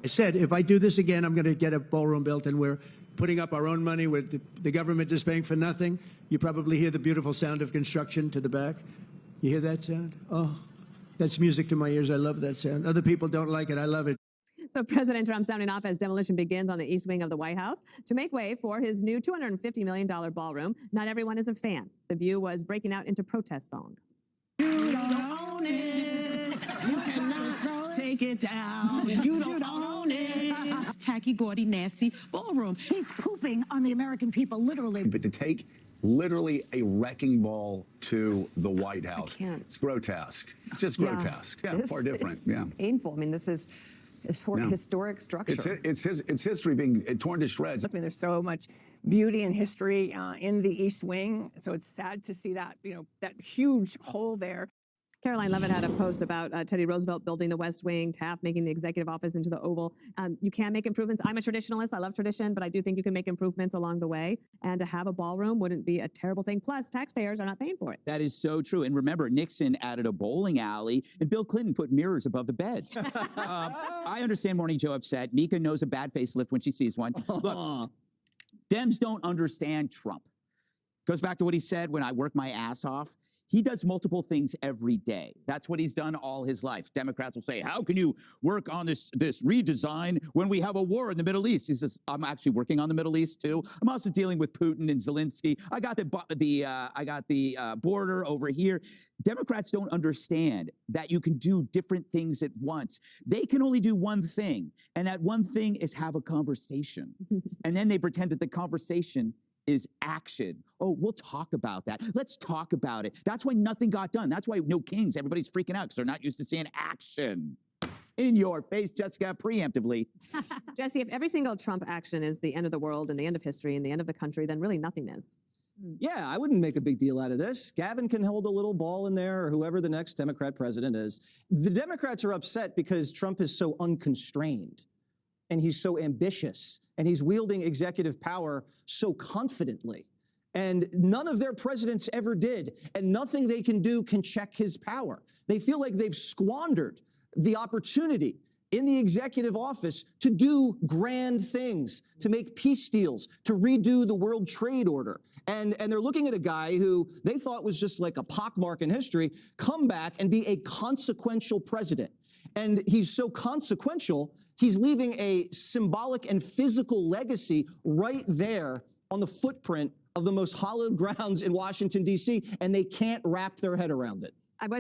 I said, if I do this again, I'm going to get a ballroom built, and we're putting up our own money with the government is paying for nothing. You probably hear the beautiful sound of construction to the back. You hear that sound? Oh, that's music to my ears. I love that sound. Other people don't like it. I love it. So President Trump sounding off as demolition begins on the east wing of the White House to make way for his new $250 million ballroom. Not everyone is a fan. The View was breaking out into protest song. You don't own it. You cannot take it down. You don't own it. Tacky, gaudy, nasty ballroom. He's pooping on the American people, literally. But to take literally a wrecking ball to the White House, it's grotesque. It's just grotesque. Yeah, far different. Yeah, painful. I mean, this is historic structure. It's history being torn to shreds. I mean, there's so much beauty and history in the East Wing, so it's sad to see that, that huge hole there. Caroline Levitt had a post about Teddy Roosevelt building the West Wing, Taft making the executive office into the Oval. You can make improvements. I'm a traditionalist. I love tradition, but I do think you can make improvements along the way. And to have a ballroom wouldn't be a terrible thing. Plus, taxpayers are not paying for it. That is so true. And remember, Nixon added a bowling alley, and Bill Clinton put mirrors above the beds. I understand Morning Joe upset. Mika knows a bad facelift when she sees one. Look, Dems don't understand Trump. Goes back to what he said, when I work my ass off. He does multiple things every day. That's what he's done all his life. Democrats will say, how can you work on this redesign when we have a war in the Middle East? He says, I'm actually working on the Middle East too. I'm also dealing with Putin and Zelensky. I got the border over here. Democrats don't understand that you can do different things at once. They can only do one thing, and that one thing is have a conversation. And then they pretend that the conversation is action. Oh, we'll talk about that. Let's talk about it. That's why nothing got done. That's why no kings. Everybody's freaking out because they're not used to seeing action. In your face, Jessica, preemptively. Jesse, if every single Trump action is the end of the world and the end of history and the end of the country, then really nothing is. Yeah, I wouldn't make a big deal out of this. Gavin can hold a little ball in there, or whoever the next Democrat president is. The Democrats are upset because Trump is so unconstrained, and he's so ambitious, and he's wielding executive power so confidently. And none of their presidents ever did, and nothing they can do can check his power. They feel like they've squandered the opportunity in the executive office to do grand things, to make peace deals, to redo the World Trade Order. And they're looking at a guy who they thought was just like a pockmark in history, come back and be a consequential president. And he's so consequential, he's leaving a symbolic and physical legacy right there on the footprint of the most hallowed grounds in Washington, D.C., and they can't wrap their head around it.